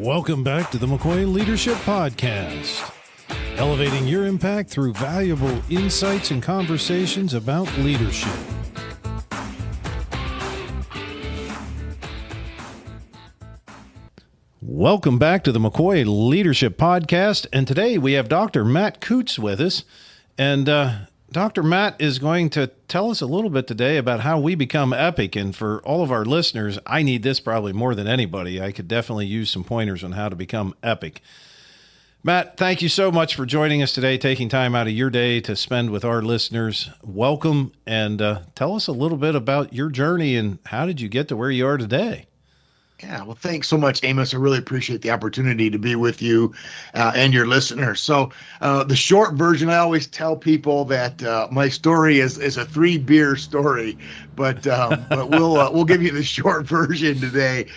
Welcome back to the McCoy Leadership Podcast, elevating your impact through valuable insights and conversations about leadership. Welcome back to the McCoy Leadership Podcast, and today we have Dr. Matt Kutz with us, and Dr. Matt is going to tell us a little bit today about how we become epic. And for all of our listeners, I need this probably more than anybody. I could definitely use some pointers on how to become epic. Matt, thank you so much for joining us today, taking time out of your day to spend with our listeners. Welcome, and tell us a little bit about your journey and how did you get to where you are today? Yeah, well, thanks so much, Amos. I really appreciate the opportunity to be with you and your listeners. So the short version, I always tell people that my story is a 3-beer story, but we'll give you the short version today.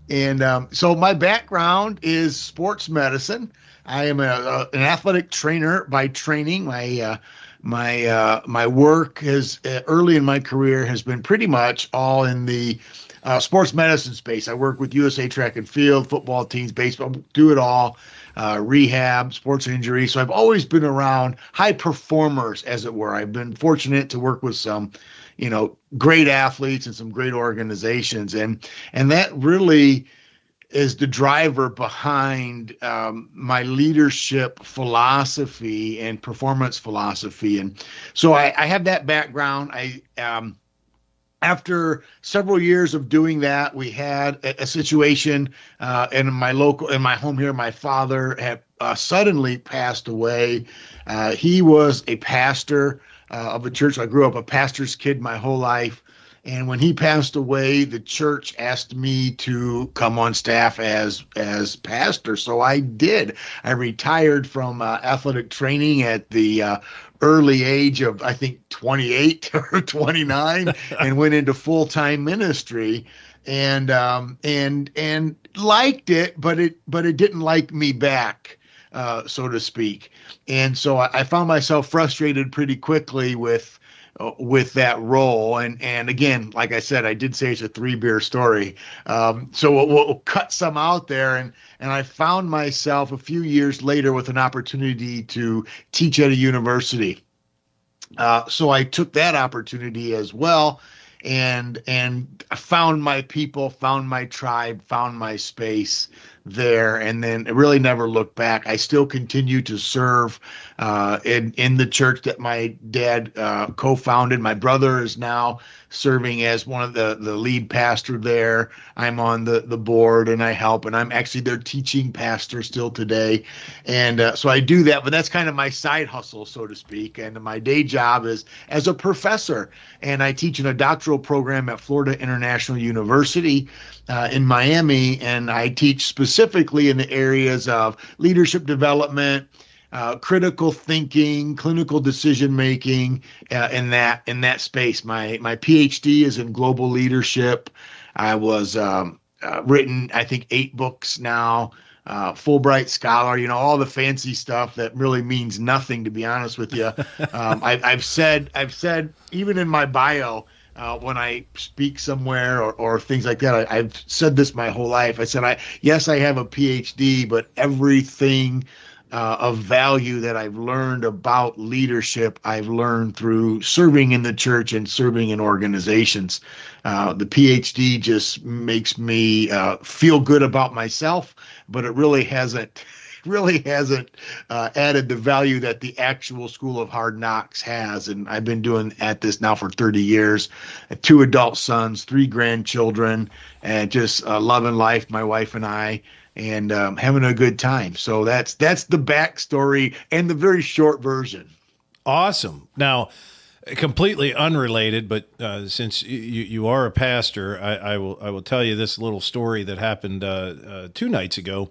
And so my background is sports medicine. I am an athletic trainer by training. My work has early in my career has been pretty much all in the sports medicine space. I work with USA Track and Field, football teams, baseball, do it all, rehab, sports injury. So I've always been around high performers, as it were. I've been fortunate to work with some, great athletes and some great organizations. And that really is the driver behind my leadership philosophy and performance philosophy. And so I have that background. After several years of doing that, we had a situation in my home here. My father had suddenly passed away. He was a pastor of a church. I grew up a pastor's kid my whole life. And when he passed away, the church asked me to come on staff as pastor. So I did. I retired from athletic training at the early age of, I think, 28 or 29 and went into full-time ministry and liked it, but it didn't like me back, so to speak. And so I found myself frustrated pretty quickly with that role. And again, like I said, I did say it's a 3-beer story. So we'll cut some out there. And I found myself a few years later with an opportunity to teach at a university. So I took that opportunity as well and found my people, found my tribe, found my space there, and then really never looked back. I still continue to serve in the church that my dad co-founded. My brother is now serving as one of the lead pastor there. I'm on the board and I help, and I'm actually their teaching pastor still today. And so I do that, but that's kind of my side hustle, so to speak. And my day job is as a professor, and I teach in a doctoral program at Florida International University in Miami, and I teach specifically in the areas of leadership development, critical thinking, clinical decision making, in that space. My PhD is in global leadership. I was written, I think, 8 books now. Fulbright scholar, all the fancy stuff that really means nothing, to be honest with you. I've said even in my bio, when I speak somewhere or things like that, I've said this my whole life. I said, yes, I have a PhD, but everything of value that I've learned about leadership, I've learned through serving in the church and serving in organizations. The PhD just makes me feel good about myself, but it really hasn't added the value that the actual School of Hard Knocks has. And I've been doing at this now for 30 years, 2 adult sons, 3 grandchildren, and just loving life, my wife and I, and having a good time. So that's the backstory and the very short version. Awesome. Now, completely unrelated, but since you are a pastor, I will tell you this little story that happened 2 nights ago.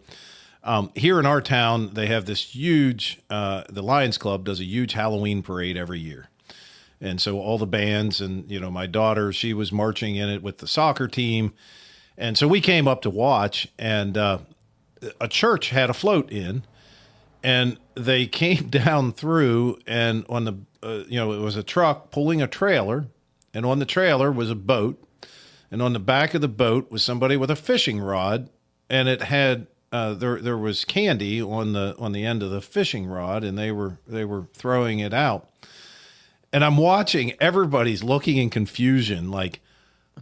Here in our town, they have this huge, the Lions Club does a huge Halloween parade every year. And so all the bands and, my daughter, she was marching in it with the soccer team. And so we came up to watch, and a church had a float in, and they came down through, and on the, it was a truck pulling a trailer, and on the trailer was a boat, and on the back of the boat was somebody with a fishing rod, and it had there was candy on the end of the fishing rod, and they were throwing it out. And I'm watching, everybody's looking in confusion, like,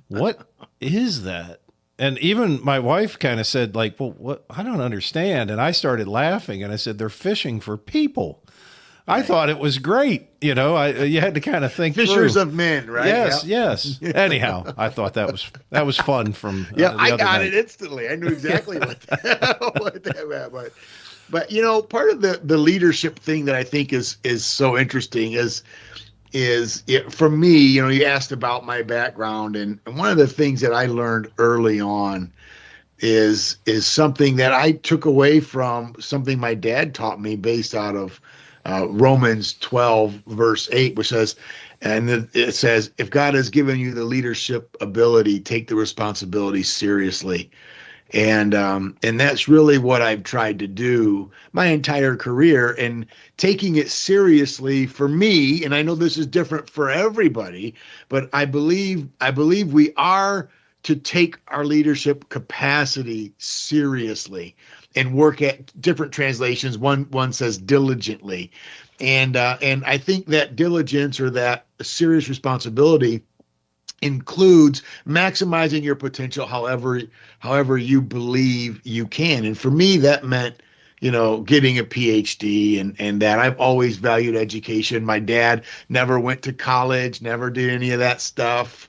what is that? And even my wife kind of said, like, well, what? I don't understand. And I started laughing, and I said, they're fishing for people. I thought it was great. You had to kind of think Fishers through. of men, right? Yes, yes. Anyhow, I thought that was fun from yeah, the I other got night. it instantly. I knew exactly what that meant. But part of the leadership thing that I think is so interesting is for me, you asked about my background, and one of the things that I learned early on is something that I took away from something my dad taught me based out of Romans 12 verse 8, which says, it says, if God has given you the leadership ability, take the responsibility seriously. And that's really what I've tried to do my entire career, and taking it seriously for me. And I know this is different for everybody, but I believe we are to take our leadership capacity seriously and work at different translations. One says diligently. And I think that diligence, or that serious responsibility, includes maximizing your potential however you believe you can. And for me, that meant, getting a PhD, and that I've always valued education. My dad never went to college, never did any of that stuff.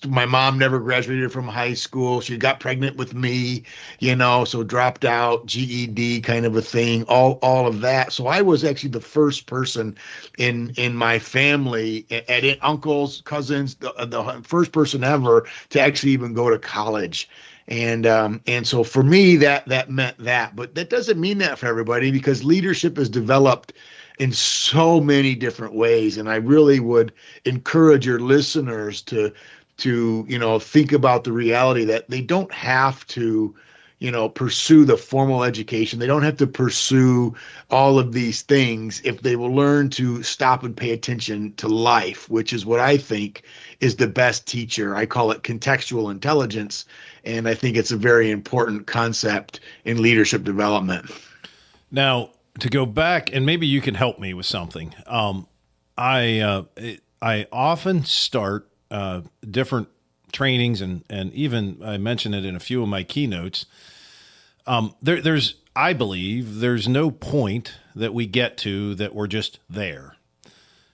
My mom never graduated from high school. She got pregnant with me, so dropped out, GED kind of a thing, all of that. So I was actually the first person in my family, at uncles, cousins, the first person ever to actually even go to college. And so for me, that meant that. But that doesn't mean that for everybody, because leadership is developed in so many different ways. And I really would encourage your listeners to think about the reality that they don't have to, pursue the formal education. They don't have to pursue all of these things if they will learn to stop and pay attention to life, which is what I think is the best teacher. I call it contextual intelligence, and I think it's a very important concept in leadership development. Now, to go back, and maybe you can help me with something. I often start different trainings, and even I mentioned it in a few of my keynotes. I believe there's no point that we get to that we're just there.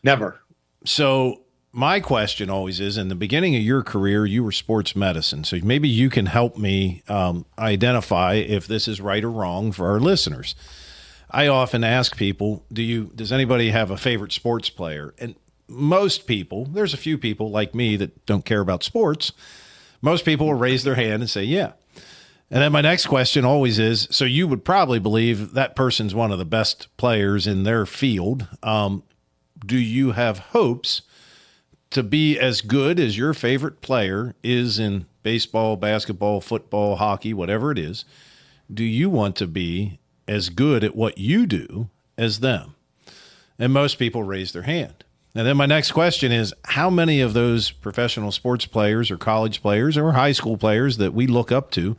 Never. So my question always is, in the beginning of your career, you were sports medicine. So maybe you can help me identify if this is right or wrong for our listeners. I often ask people, does anybody have a favorite sports player? And most people, there's a few people like me that don't care about sports. Most people will raise their hand and say, yeah. And then my next question always is, so you would probably believe that person's one of the best players in their field. Do you have hopes to be as good as your favorite player is in baseball, basketball, football, hockey, whatever it is? Do you want to be as good at what you do as them? And most people raise their hand. And then my next question is, how many of those professional sports players or college players or high school players that we look up to,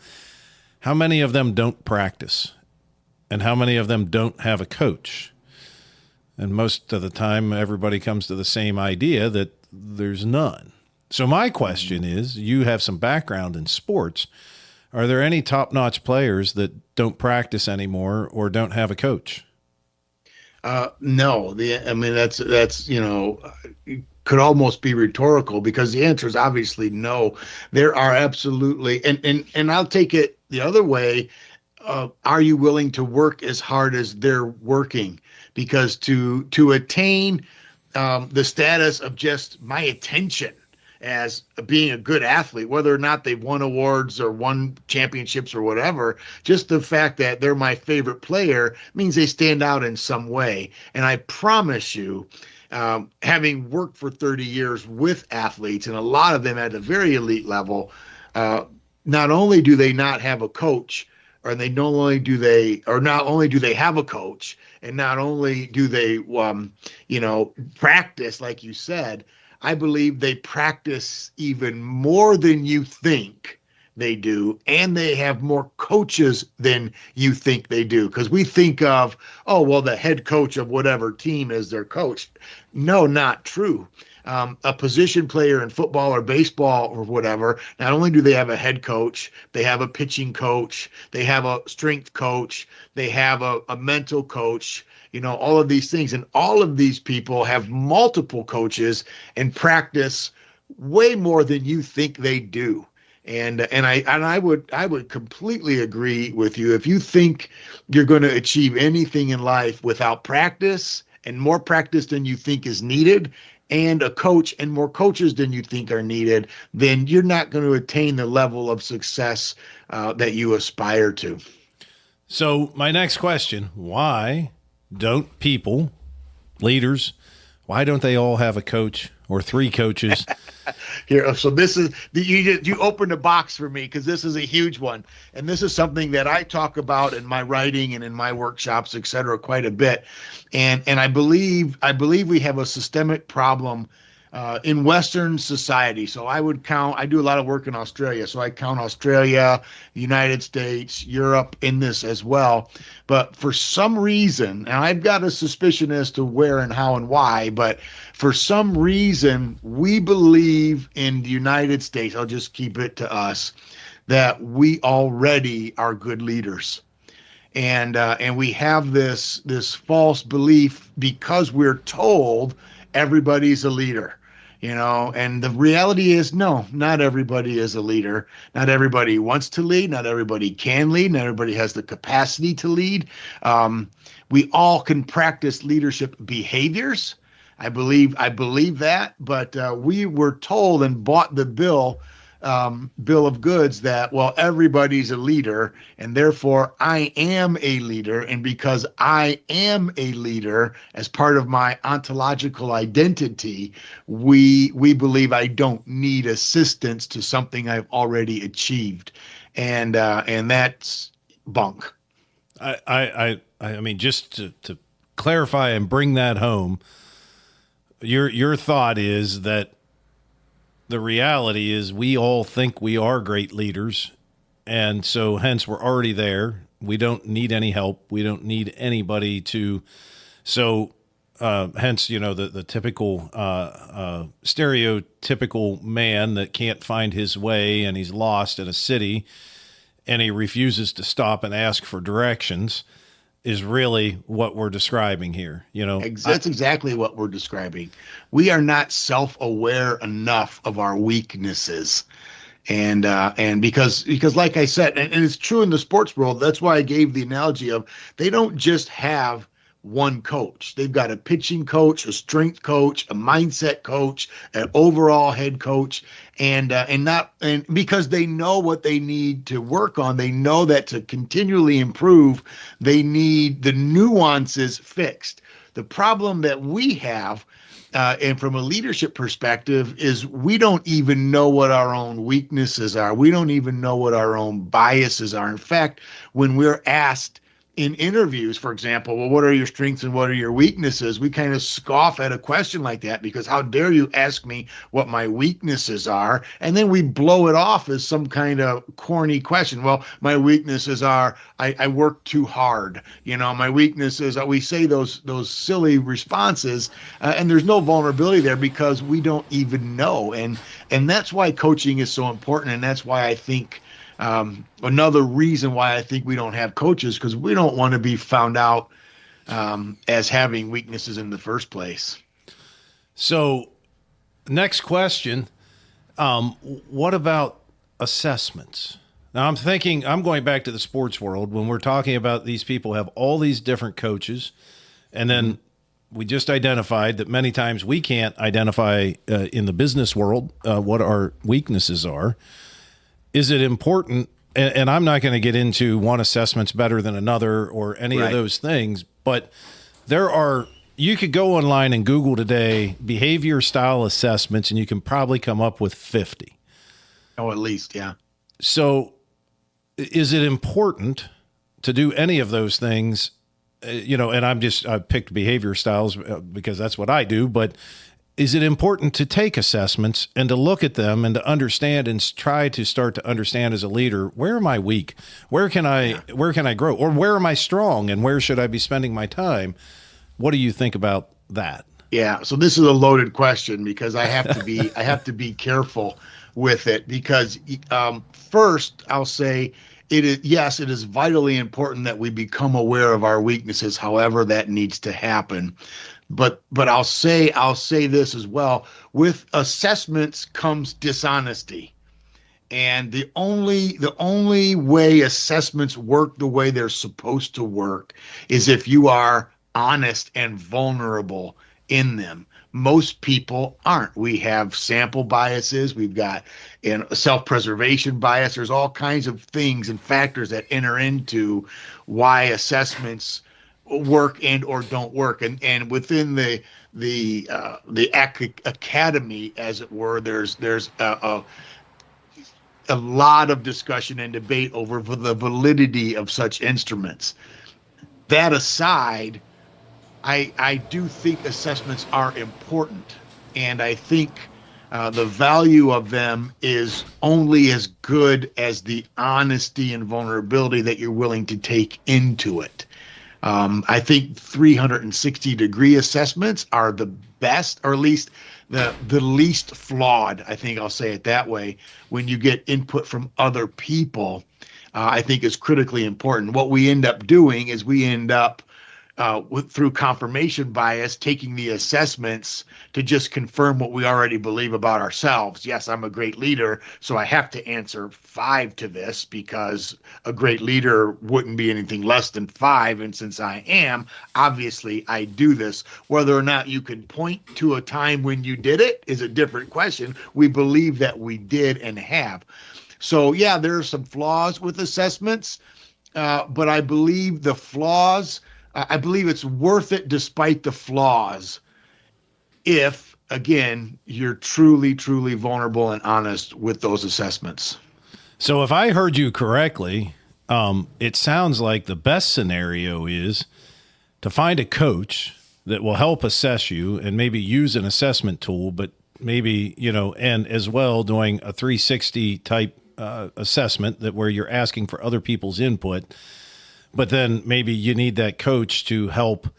how many of them don't practice? And how many of them don't have a coach? And most of the time, everybody comes to the same idea that there's none. So my question is, you have some background in sports. Are there any top-notch players that don't practice anymore or don't have a coach? No, that's could almost be rhetorical, because the answer is obviously no. There are absolutely, and I'll take it the other way. Are you willing to work as hard as they're working? Because to attain the status of just my attention as being a good athlete, whether or not they've won awards or won championships or whatever, just the fact that they're my favorite player means they stand out in some way. And I promise you, having worked for 30 years with athletes, and a lot of them at a very elite level, not only do they not have a coach, not only do they have a coach, and not only do they, practice, like you said, I believe they practice even more than you think, they do, and they have more coaches than you think they do. Because we think of, oh, well, the head coach of whatever team is their coach. No, not true. A position player in football or baseball or whatever, not only do they have a head coach, they have a pitching coach, they have a strength coach, they have a mental coach, all of these things. And all of these people have multiple coaches and practice way more than you think they do. And I would completely agree with you. If you think you're going to achieve anything in life without practice, and more practice than you think is needed, and a coach and more coaches than you think are needed, then you're not going to attain the level of success that you aspire to. So my next question, why don't people, leaders, why don't they all have a coach or three coaches? Here, so this is you opened a box for me, because this is a huge one, and this is something that I talk about in my writing and in my workshops, et cetera, quite a bit. And I believe we have a systemic problem in Western society. So I do a lot of work in Australia, so I count Australia, the United States, Europe in this as well. But for some reason, and I've got a suspicion as to where and how and why, but for some reason, we believe in the United States, I'll just keep it to us, that we already are good leaders. And we have this false belief because we're told everybody's a leader. And the reality is, no, not everybody is a leader. Not everybody wants to lead. Not everybody can lead. Not everybody has the capacity to lead. We all can practice leadership behaviors. I believe that, but we were told and bought the bill of goods that, well, everybody's a leader, and therefore I am a leader. And because I am a leader, as part of my ontological identity, we believe I don't need assistance to something I've already achieved. And that's bunk. I mean, just to clarify and bring that home, your thought is that the reality is we all think we are great leaders, and so hence we're already there. We don't need any help. We don't need anybody to. So hence, the typical stereotypical man that can't find his way, and he's lost in a city, and he refuses to stop and ask for directions, is really what we're describing here. That's exactly what we're describing. We are not self-aware enough of our weaknesses. And because like I said, and it's true in the sports world, that's why I gave the analogy of, they don't just have one coach. They've got a pitching coach, a strength coach, a mindset coach, an overall head coach, and because they know what they need to work on. They know that to continually improve, they need the nuances fixed. The problem that we have, and from a leadership perspective, is we don't even know what our own weaknesses are. We don't even know what our own biases are. In fact, when we're asked in interviews, for example, well, what are your strengths and what are your weaknesses? We kind of scoff at a question like that, because how dare you ask me what my weaknesses are? And then we blow it off as some kind of corny question. Well, my weaknesses are I work too hard. My weaknesses are, we say those silly responses, and there's no vulnerability there because we don't even know. And that's why coaching is so important. And that's why I think another reason why I think we don't have coaches, because we don't want to be found out as having weaknesses in the first place. So next question, what about assessments? Now I'm going back to the sports world when we're talking about these people have all these different coaches, and then we just identified that many times we can't identify in the business world what our weaknesses are. Is it important, and I'm not going to get into one assessment's better than another or any of those things, but you could go online and Google today behavior style assessments, and you can probably come up with 50. Oh, at least, yeah. So is it important to do any of those things? And I picked behavior styles because that's what I do, but is it important to take assessments and to look at them and to understand and try to start to understand as a leader, where am I weak? Where can I grow? Or where am I strong? And where should I be spending my time? What do you think about that? Yeah. So this is a loaded question because I have to be careful with it because first I'll say it is vitally important that we become aware of our weaknesses, however that needs to happen. But I'll say this as well. With assessments comes dishonesty. And the only way assessments work the way they're supposed to work is if you are honest and vulnerable in them. Most people aren't. We have sample biases. We've got self-preservation bias. There's all kinds of things and factors that enter into why assessments work and or don't work, and within the academy, as it were, there's a lot of discussion and debate over the validity of such instruments. That aside, I do think assessments are important, and I think the value of them is only as good as the honesty and vulnerability that you're willing to take into it. I think 360-degree assessments are the best, or at least the least flawed, I think I'll say it that way, when you get input from other people, I think is critically important. What we end up doing is we end up through confirmation bias, taking the assessments to just confirm what we already believe about ourselves. Yes, I'm a great leader, so I have to answer 5 to this because a great leader wouldn't be anything less than 5. And since I am, obviously I do this. Whether or not you can point to a time when you did it is a different question. We believe that we did and have. So yeah, there are some flaws with assessments, but I believe the flaws, I believe it's worth it despite the flaws if, again, you're truly, truly vulnerable and honest with those assessments. So if I heard you correctly, it sounds like the best scenario is to find a coach that will help assess you and maybe use an assessment tool, but maybe, and as well doing a 360 type assessment that where you're asking for other people's input. But then maybe you need that coach to help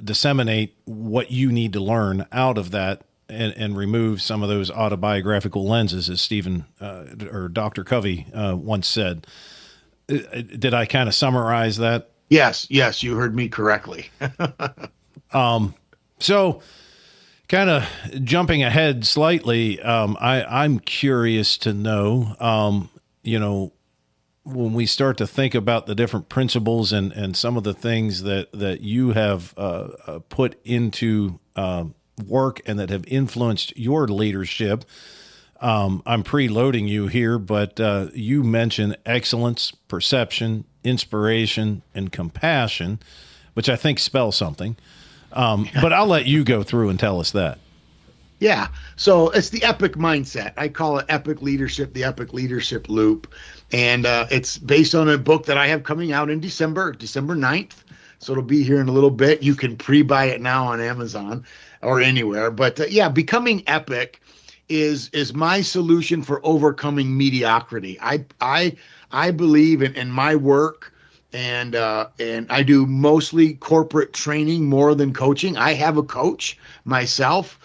disseminate what you need to learn out of that and remove some of those autobiographical lenses, as Stephen or Dr. Covey once said. Did I kind of summarize that? Yes, you heard me correctly. So kind of jumping ahead slightly, I'm curious to know, when we start to think about the different principles and some of the things that you have put into work and that have influenced your leadership, I'm preloading you here, but you mentioned excellence, perception, inspiration, and compassion, which I think spell something. But I'll let you go through and tell us that. Yeah. So it's the epic mindset. I call it epic leadership, the epic leadership loop. And it's based on a book that I have coming out in December 9th. So it'll be here in a little bit. You can pre-buy it now on Amazon or anywhere. But becoming epic is my solution for overcoming mediocrity. I believe in my work, and I do mostly corporate training more than coaching. I have a coach myself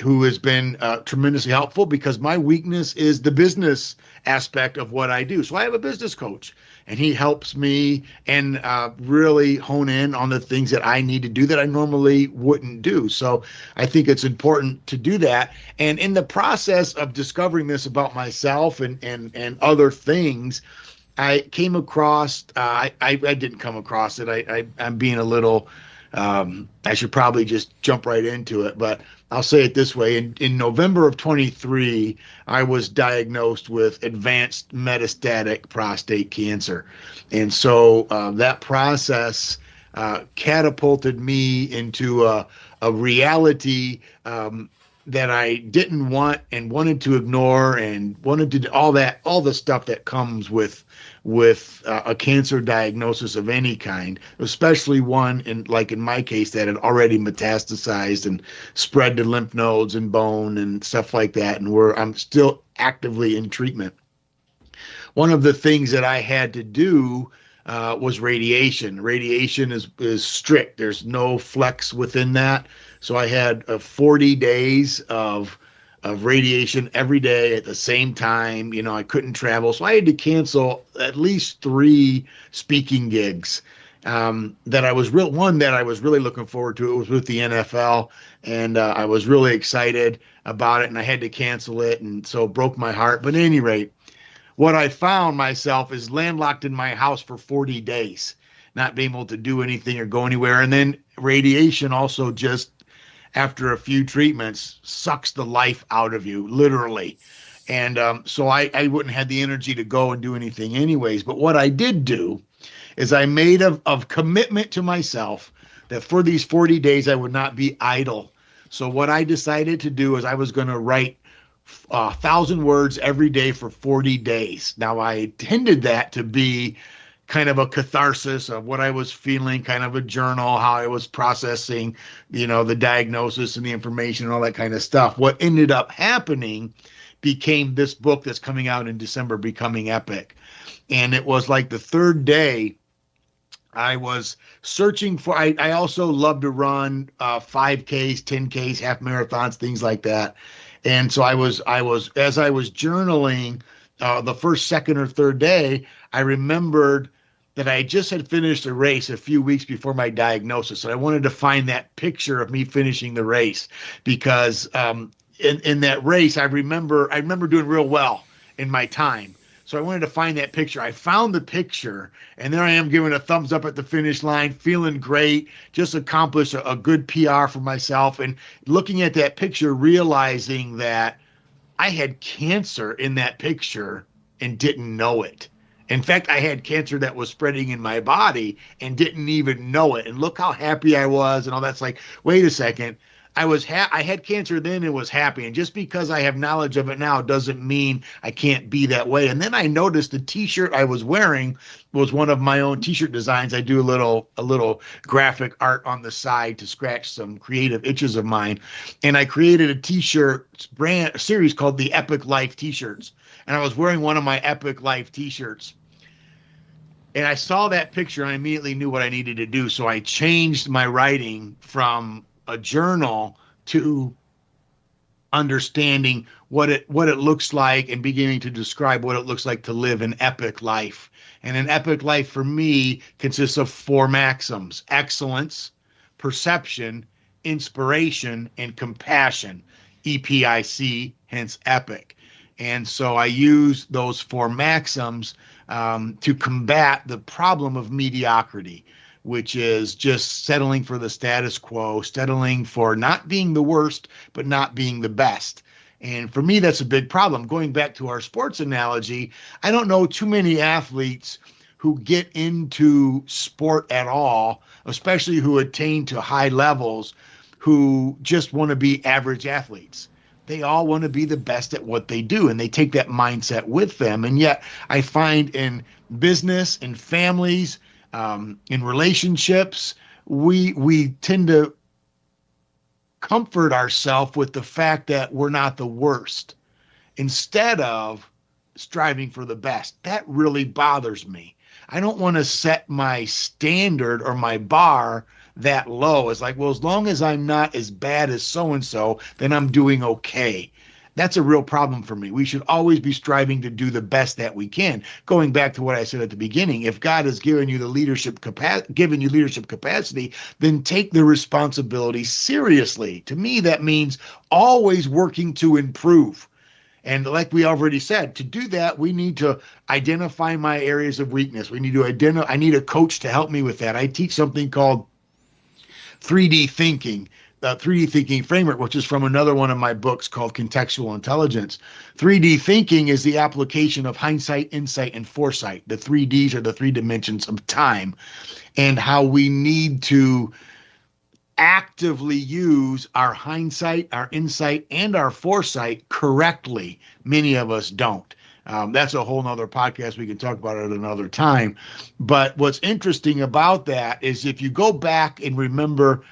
who has been tremendously helpful because my weakness is the business aspect of what I do. So I have a business coach, and he helps me and really hone in on the things that I need to do that I normally wouldn't do. So I think it's important to do that. And in the process of discovering this about myself and other things, I came across, I didn't come across it. I'm being a little, I should probably just jump right into it, but I'll say it this way. In November of 23, I was diagnosed with advanced metastatic prostate cancer. And so that process catapulted me into a reality I didn't want and wanted to ignore and wanted to do all the stuff that comes with a cancer diagnosis of any kind, especially one in my case that had already metastasized and spread to lymph nodes and bone and stuff like that, and where I'm still actively in treatment. One of the things that I had to do was radiation. Radiation is strict. There's no flex within that. So I had 40 days of radiation every day at the same time. I couldn't travel. So I had to cancel at least 3 speaking gigs that I was really looking forward to. It was with the NFL, and I was really excited about it, and I had to cancel it. And so it broke my heart. But at any rate, what I found myself is landlocked in my house for 40 days, not being able to do anything or go anywhere. And then radiation also just, after a few treatments, sucks the life out of you, literally. And so I wouldn't have the energy to go and do anything anyways. But what I did do is I made of commitment to myself that for these 40 days, I would not be idle. So what I decided to do is I was going to write 1,000 words every day for 40 days. Now, I intended that to be kind of a catharsis of what I was feeling, kind of a journal, how I was processing, the diagnosis and the information and all that kind of stuff. What ended up happening became this book that's coming out in December, Becoming Epic. And it was like the 3rd day I was searching for, I also love to run 5Ks, 10Ks, half marathons, things like that. And so I was as I was journaling the first, second, or 3rd day, I remembered that I just had finished a race a few weeks before my diagnosis. And I wanted to find that picture of me finishing the race because in that race, I remember doing real well in my time. So I wanted to find that picture. I found the picture, and there I am giving a thumbs up at the finish line, feeling great, just accomplished a good PR for myself. And looking at that picture, realizing that I had cancer in that picture and didn't know it. In fact, I had cancer that was spreading in my body and didn't even know it. And look how happy I was and all that's like, wait a second. I had cancer then and was happy. And just because I have knowledge of it now doesn't mean I can't be that way. And then I noticed the t-shirt I was wearing was one of my own t-shirt designs. I do a little graphic art on the side to scratch some creative itches of mine. And I created a t-shirt brand series called the Epic Life t-shirts. And I was wearing one of my Epic Life t-shirts. And I saw that picture and I immediately knew what I needed to do. So I changed my writing from a journal to understanding what it looks like and beginning to describe what it looks like to live an epic life. And an epic life for me consists of 4 maxims: excellence, perception, inspiration, and compassion. EPIC, hence epic. And so I use those 4 maxims to combat the problem of mediocrity, which is just settling for the status quo, settling for not being the worst, but not being the best. And for me, that's a big problem. Going back to our sports analogy, I don't know too many athletes who get into sport at all, especially who attain to high levels, who just want to be average athletes. They all want to be the best at what they do, and they take that mindset with them. And yet I find in business, in families, in relationships, we tend to comfort ourselves with the fact that we're not the worst instead of striving for the best. That really bothers me. I don't want to set my standard or my bar that low. It's like, well, as long as I'm not as bad as so-and-so, then I'm doing okay. That's a real problem for me. We should always be striving to do the best that we can. Going back to what I said at the beginning, if God has given you the leadership capacity, then take the responsibility seriously. To me, that means always working to improve. And like we already said, to do that, we need to identify my areas of weakness. I need a coach to help me with that. I teach something called 3D thinking. The 3D thinking framework, which is from another one of my books called Contextual Intelligence. 3D thinking is the application of hindsight, insight, and foresight. The 3Ds are the 3 dimensions of time, and how we need to actively use our hindsight, our insight, and our foresight correctly. Many of us don't. That's a whole nother podcast. We can talk about it at another time. But what's interesting about that is if you go back and remember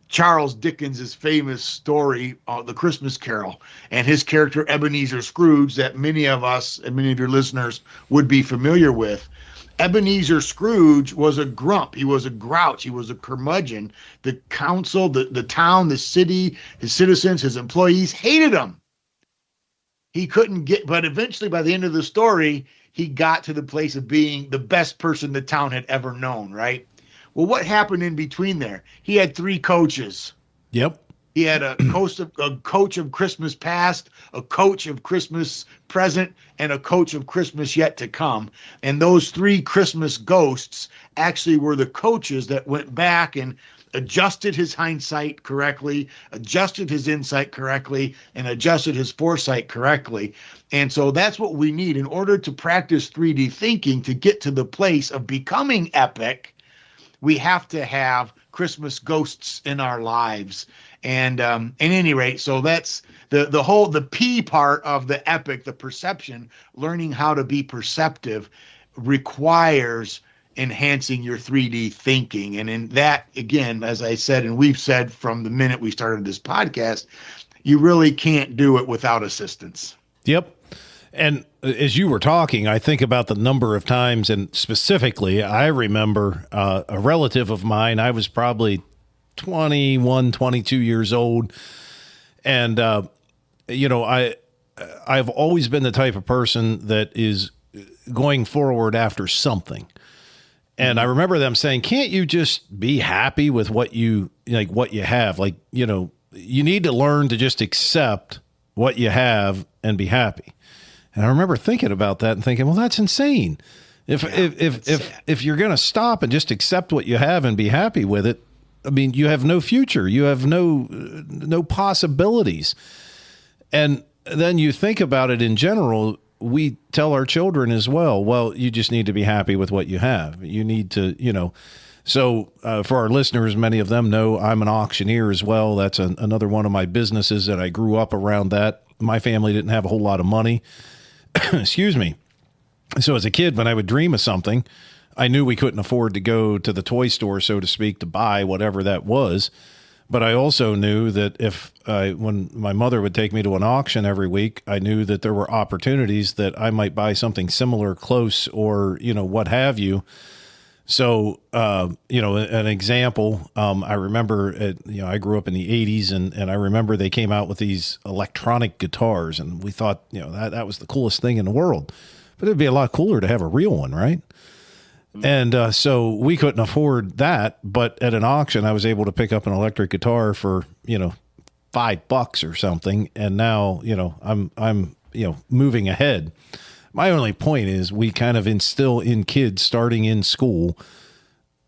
Charles Dickens's famous story, The Christmas Carol, and his character Ebenezer Scrooge, that many of us and many of your listeners would be familiar with. Ebenezer Scrooge was a grump. He was a grouch. He was a curmudgeon. The council, the town, the city, his citizens, his employees hated him. He couldn't get, but eventually by the end of the story, he got to the place of being the best person the town had ever known, right? Well, what happened in between there? He had 3 coaches. Yep. He had a coach of Christmas past, a coach of Christmas present, and a coach of Christmas yet to come. And those 3 Christmas ghosts actually were the coaches that went back and adjusted his hindsight correctly, adjusted his insight correctly, and adjusted his foresight correctly. And so that's what we need in order to practice 3D thinking to get to the place of becoming epic. We have to have Christmas ghosts in our lives. And at any rate, so that's the P part of the epic, the perception, learning how to be perceptive requires enhancing your 3D thinking. And in that, again, as I said, and we've said from the minute we started this podcast, you really can't do it without assistance. Yep. And as you were talking, I think about the number of times, and specifically, I remember a relative of mine, I was probably 21, 22 years old. And, I've always been the type of person that is going forward after something. And I remember them saying, can't you just be happy with what you have? Like, you need to learn to just accept what you have and be happy. And I remember thinking about that and thinking, well, that's insane. If you're going to stop and just accept what you have and be happy with it, I mean, you have no future. You have no possibilities. And then you think about it in general, we tell our children as well, you just need to be happy with what you have. You need to, So for our listeners, many of them know I'm an auctioneer as well. That's another one of my businesses, and I grew up around that. My family didn't have a whole lot of money. Excuse me. So as a kid, when I would dream of something, I knew we couldn't afford to go to the toy store, so to speak, to buy whatever that was. But I also knew that when my mother would take me to an auction every week, I knew that there were opportunities that I might buy something similar, close, or, what have you. So, an example, I remember, I grew up in the 80s and I remember they came out with these electronic guitars, and we thought, that was the coolest thing in the world. But it'd be a lot cooler to have a real one, right? And so we couldn't afford that, but at an auction, I was able to pick up an electric guitar for, $5 or something. And now, I'm moving ahead. My only point is we kind of instill in kids starting in school,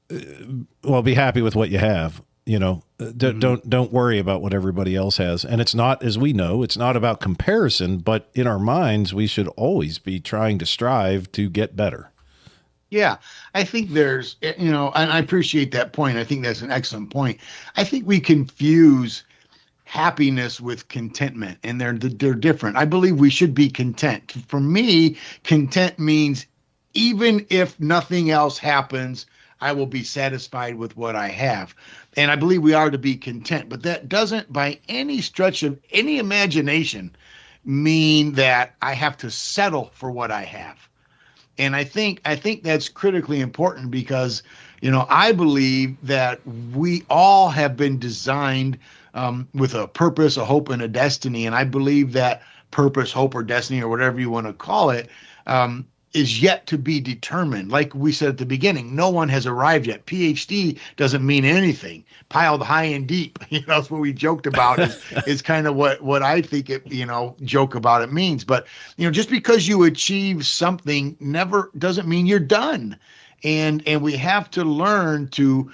be happy with what you have, don't worry about what everybody else has. And it's not, as we know, it's not about comparison, but in our minds, we should always be trying to strive to get better. Yeah, I think there's, and I appreciate that point. I think that's an excellent point. I think we confuse happiness with contentment, and they're different. I believe we should be content. For me, content means even if nothing else happens, I will be satisfied with what I have. And I believe we are to be content, but that doesn't by any stretch of any imagination mean that I have to settle for what I have. And I think that's critically important because, I believe that we all have been designed with a purpose, a hope, and a destiny. And I believe that purpose, hope, or destiny, or whatever you want to call it, is yet to be determined. Like we said at the beginning, no one has arrived yet. PhD doesn't mean anything. Piled high and deep, that's what we joked about is kind of what I think it, joke about it means. But, just because you achieve something never doesn't mean you're done. And we have to learn to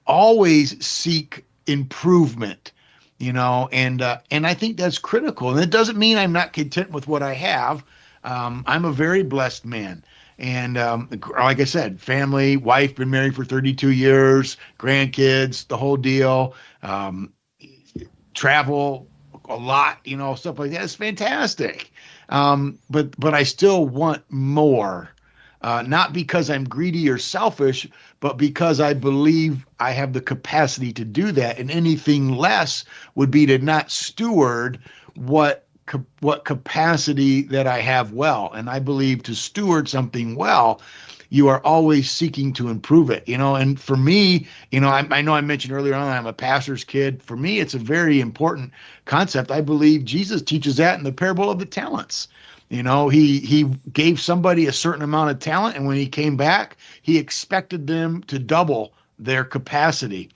always seek improvement, and I think that's critical. And it doesn't mean I'm not content with what I have. I'm a very blessed man. And like I said, family, wife, been married for 32 years, grandkids, the whole deal. Travel a lot, stuff like that. It's fantastic. But I still want more. Not because I'm greedy or selfish, but because I believe I have the capacity to do that. And anything less would be to not steward what capacity that I have well. And I believe to steward something well, you are always seeking to improve it, and for me, I know I mentioned earlier on, I'm a pastor's kid. For me, it's a very important concept. I believe Jesus teaches that in the parable of the talents. He gave somebody a certain amount of talent, and when he came back, he expected them to double their capacity.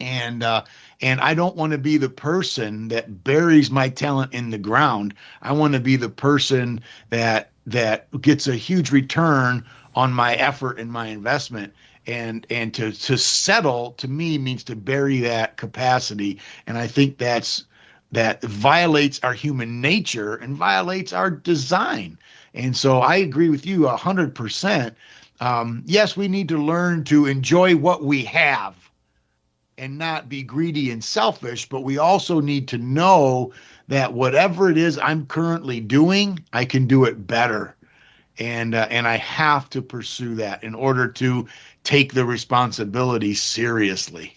And I don't want to be the person that buries my talent in the ground. I want to be the person that gets a huge return on my effort and my investment. And to settle, to me, means to bury that capacity. And I think that violates our human nature and violates our design. And so I agree with you 100%. Yes, we need to learn to enjoy what we have and not be greedy and selfish, but we also need to know that whatever it is I'm currently doing, I can do it better. And I have to pursue that in order to take the responsibility seriously.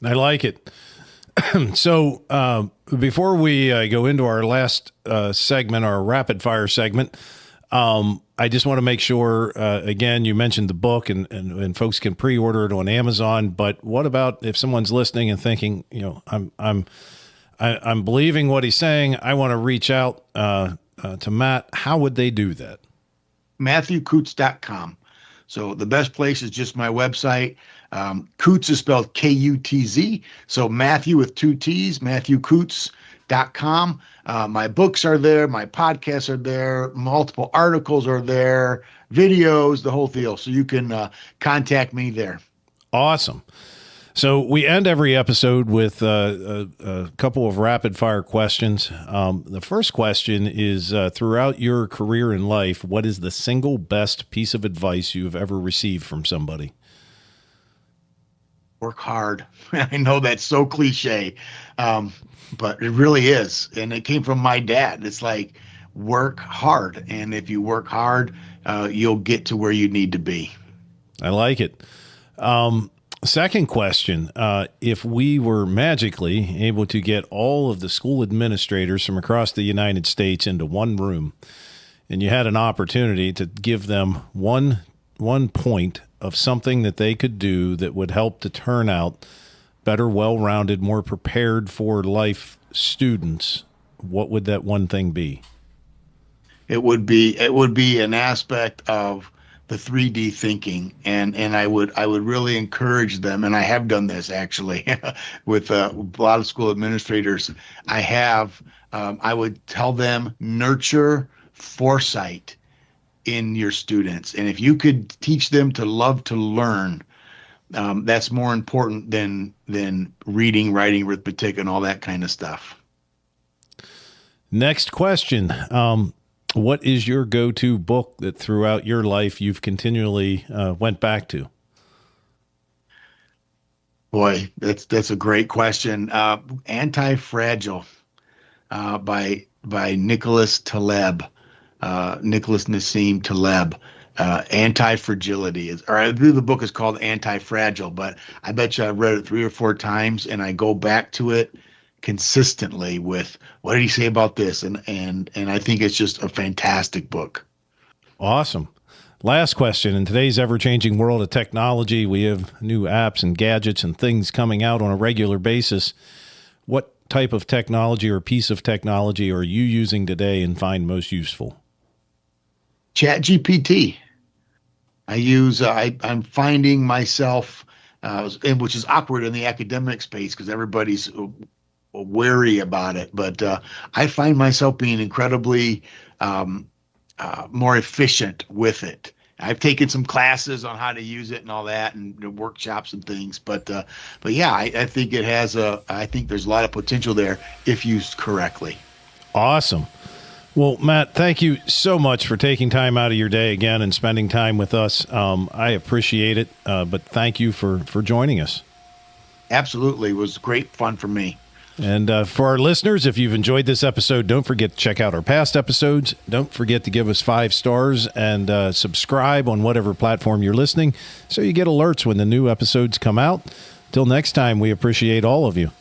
I like it. So before we go into our last segment, our rapid fire segment, I just want to make sure, again, you mentioned the book and folks can pre-order it on Amazon, but what about if someone's listening and thinking, I'm believing what he's saying, I want to reach out to Matt. How would they do that? MatthewKutz.com. So the best place is just my website. Kutz is spelled Kutz. So Matthew with 2 T's, MatthewKutz.com. My books are there. My podcasts are there. Multiple articles are there. Videos, the whole deal. So you can contact me there. Awesome. So we end every episode with a couple of rapid fire questions. The first question is, throughout your career in life, what is the single best piece of advice you've ever received from somebody? Work hard. I know that's so cliche, but it really is. And it came from my dad. It's like, work hard. And if you work hard, you'll get to where you need to be. I like it. Second question, if we were magically able to get all of the school administrators from across the United States into one room, and you had an opportunity to give them one point of something that they could do that would help to turn out better, well-rounded, more prepared for life students, what would that one thing be? It would be an aspect of the 3D thinking, and I would really encourage them, and I have done this actually with a lot of school administrators. I would tell them, nurture foresight in your students, and if you could teach them to love to learn, that's more important than reading, writing, arithmetic, and all that kind of stuff. Next question. What is your go-to book that throughout your life you've continually went back to? Boy, that's a great question. Anti-Fragile by Nicholas Taleb, Nicholas Nassim Taleb. Anti-Fragility I believe the book is called Anti-Fragile, but I bet you I've read it 3 or 4 times, and I go back to it consistently with, what did he say about this? And I think it's just a fantastic book. Awesome. Last question. In today's ever-changing world of technology, we have new apps and gadgets and things coming out on a regular basis. What type of technology or piece of technology are you using today and find most useful? ChatGPT. I'm finding myself, which is awkward in the academic space because everybody's wary about it, but I find myself being incredibly more efficient with it. I've taken some classes on how to use it and all that, and workshops and things, but yeah, I think I think there's a lot of potential there if used correctly. Awesome. Well, Matt, thank you so much for taking time out of your day again and spending time with us. I appreciate it, but thank you for joining us. Absolutely. It was great fun for me. And for our listeners, if you've enjoyed this episode, don't forget to check out our past episodes. Don't forget to give us 5 stars and subscribe on whatever platform you're listening so you get alerts when the new episodes come out. Till next time, we appreciate all of you.